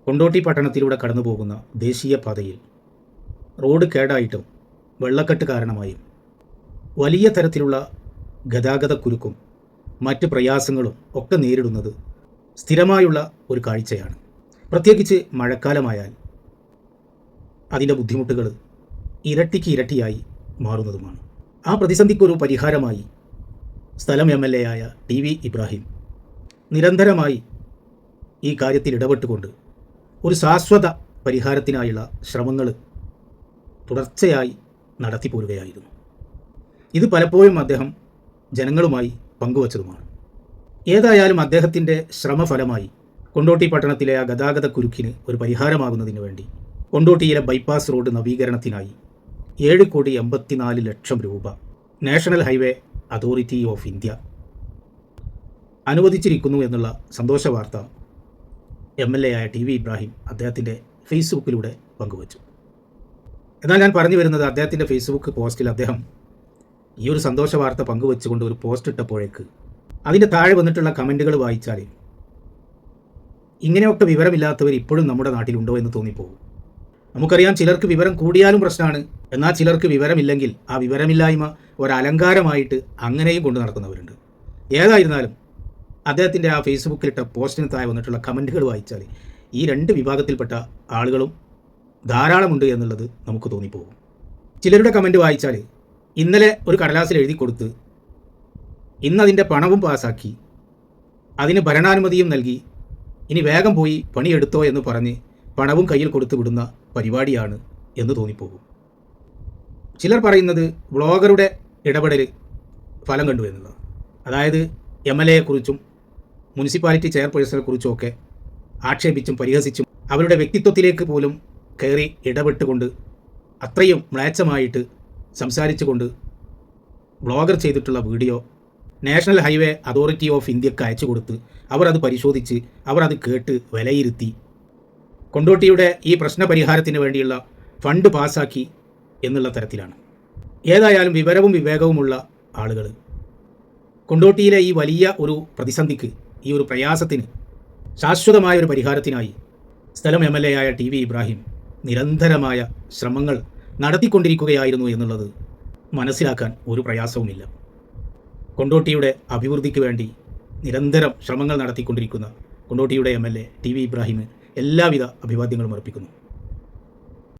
കൊണ്ടോട്ടി പട്ടണത്തിലൂടെ കടന്നു പോകുന്ന ദേശീയപാതയിൽ റോഡ് കേടായിട്ടും വെള്ളക്കെട്ട് കാരണമായും വലിയ തരത്തിലുള്ള ഗതാഗതക്കുരുക്കും മറ്റ് പ്രയാസങ്ങളും ഒക്കെ നേരിടുന്നത് സ്ഥിരമായുള്ള ഒരു കാഴ്ചയാണ്. പ്രത്യേകിച്ച് മഴക്കാലമായാൽ അതിൻ്റെ ബുദ്ധിമുട്ടുകൾ ഇരട്ടിക്ക് ഇരട്ടിയായി മാറുന്നതുമാണ്. ആ പ്രതിസന്ധിക്കൊരു പരിഹാരമായി സ്ഥലം MLA ആയ TV ഇബ്രാഹിം നിരന്തരമായി ഈ കാര്യത്തിൽ ഇടപെട്ടുകൊണ്ട് ഒരു ശാശ്വത പരിഹാരത്തിനായുള്ള ശ്രമങ്ങൾ തുടർച്ചയായി നടത്തിപ്പോരുകയായിരുന്നു. ഇത് പലപ്പോഴും അദ്ദേഹം ജനങ്ങളുമായി പങ്കുവച്ചതുമാണ്. ഏതായാലും അദ്ദേഹത്തിൻ്റെ ശ്രമഫലമായി കൊണ്ടോട്ടി പട്ടണത്തിലെ ആ ഗതാഗത കുരുക്കിന് ഒരു പരിഹാരമാകുന്നതിന് വേണ്ടി കൊണ്ടോട്ടിയിലെ ബൈപ്പാസ് റോഡ് നവീകരണത്തിനായി 7,84,00,000 രൂപ national highway authority of India അനുവദിച്ചിരിക്കുന്നു എന്നുള്ള സന്തോഷ വാർത്ത MLA ആയ TV ഇബ്രാഹിം അദ്ദേഹത്തിൻ്റെ ഫേസ്ബുക്കിലൂടെ പങ്കുവച്ചു. എന്നാൽ ഞാൻ പറഞ്ഞു വരുന്നത്, അദ്ദേഹത്തിൻ്റെ ഫേസ്ബുക്ക് പോസ്റ്റിൽ അദ്ദേഹം ഈ ഒരു സന്തോഷ വാർത്ത പങ്കുവെച്ചുകൊണ്ട് ഒരു പോസ്റ്റ് ഇട്ടപ്പോഴേക്ക് അതിൻ്റെ താഴെ വന്നിട്ടുള്ള കമൻറ്റുകൾ വായിച്ചാൽ ഇങ്ങനെയൊക്കെ വിവരമില്ലാത്തവർ ഇപ്പോഴും നമ്മുടെ നാട്ടിലുണ്ടോ എന്ന് തോന്നിപ്പോകും. നമുക്കറിയാം, ചിലർക്ക് വിവരം കൂടിയാലും പ്രശ്നമാണ്, എന്നാൽ ചിലർക്ക് വിവരമില്ലെങ്കിൽ ആ വിവരമില്ലായ്മ ഒരലങ്കാരമായിട്ട് അങ്ങനെയും കൊണ്ടു നടക്കുന്നവരുണ്ട്. ഏതായിരുന്നാലും അദ്ദേഹത്തിൻ്റെ ആ ഫേസ്ബുക്കിലിട്ട പോസ്റ്റിന് താഴെ വന്നിട്ടുള്ള കമൻറ്റുകൾ വായിച്ചാൽ ഈ രണ്ട് വിഭാഗത്തിൽപ്പെട്ട ആളുകളും ധാരാളമുണ്ട് എന്നുള്ളത് നമുക്ക് തോന്നിപ്പോകും. ചിലരുടെ കമൻറ്റ് വായിച്ചാൽ ഇന്നലെ ഒരു കടലാസിൽ എഴുതി കൊടുത്ത് ഇന്നതിൻ്റെ പണവും പാസാക്കി അതിന് ഭരണാനുമതിയും നൽകി ഇനി വേഗം പോയി പണിയെടുത്തോ എന്ന് പറഞ്ഞ് പണവും കയ്യിൽ കൊടുത്ത് വിടുന്ന പരിപാടിയാണ് എന്ന് തോന്നിപ്പോകും. ചിലർ പറയുന്നത് വ്ളോഗറുടെ ഇടപെടൽ ഫലം കണ്ടു എന്നുള്ളത്. അതായത് MLAയെക്കുറിച്ചും മുനിസിപ്പാലിറ്റി ചെയർപേഴ്സണെക്കുറിച്ചുമൊക്കെ ആക്ഷേപിച്ചും പരിഹസിച്ചും അവരുടെ വ്യക്തിത്വത്തിലേക്ക് പോലും കയറി ഇടപെട്ടുകൊണ്ട് അത്രയും മ്ലേച്ഛമായിട്ട് സംസാരിച്ചുകൊണ്ട് വ്ളോഗർ ചെയ്തിട്ടുള്ള video national highway authority of ഇന്ത്യക്ക് അയച്ചു കൊടുത്ത് അവർ അത് പരിശോധിച്ച് അവർ അത് കേട്ട് വിലയിരുത്തി കൊണ്ടോട്ടിയുടെ ഈ പ്രശ്ന പരിഹാരത്തിന് വേണ്ടിയുള്ള ഫണ്ട് പാസ്സാക്കി എന്നുള്ള തരത്തിലാണ്. ഏതായാലും വിവരവും വിവേകവുമുള്ള ആളുകൾ കൊണ്ടോട്ടിയിലെ ഈ വലിയ ഒരു പ്രതിസന്ധിക്ക്, ഈ ഒരു പ്രയാസത്തിന് ശാശ്വതമായ ഒരു പരിഹാരത്തിനായി സ്ഥലം MLA ആയ TV ഇബ്രാഹിം നിരന്തരമായ ശ്രമങ്ങൾ നടത്തിക്കൊണ്ടിരിക്കുകയായിരുന്നു എന്നുള്ളത് മനസ്സിലാക്കാൻ ഒരു പ്രയാസവുമില്ല. കൊണ്ടോട്ടിയുടെ അഭിവൃദ്ധിക്ക് വേണ്ടി നിരന്തരം ശ്രമങ്ങൾ നടത്തിക്കൊണ്ടിരിക്കുന്ന കൊണ്ടോട്ടിയുടെ MLA TV ഇബ്രാഹിമിന് എല്ലാവിധ അഭിവാദ്യങ്ങളും അർപ്പിക്കുന്നു.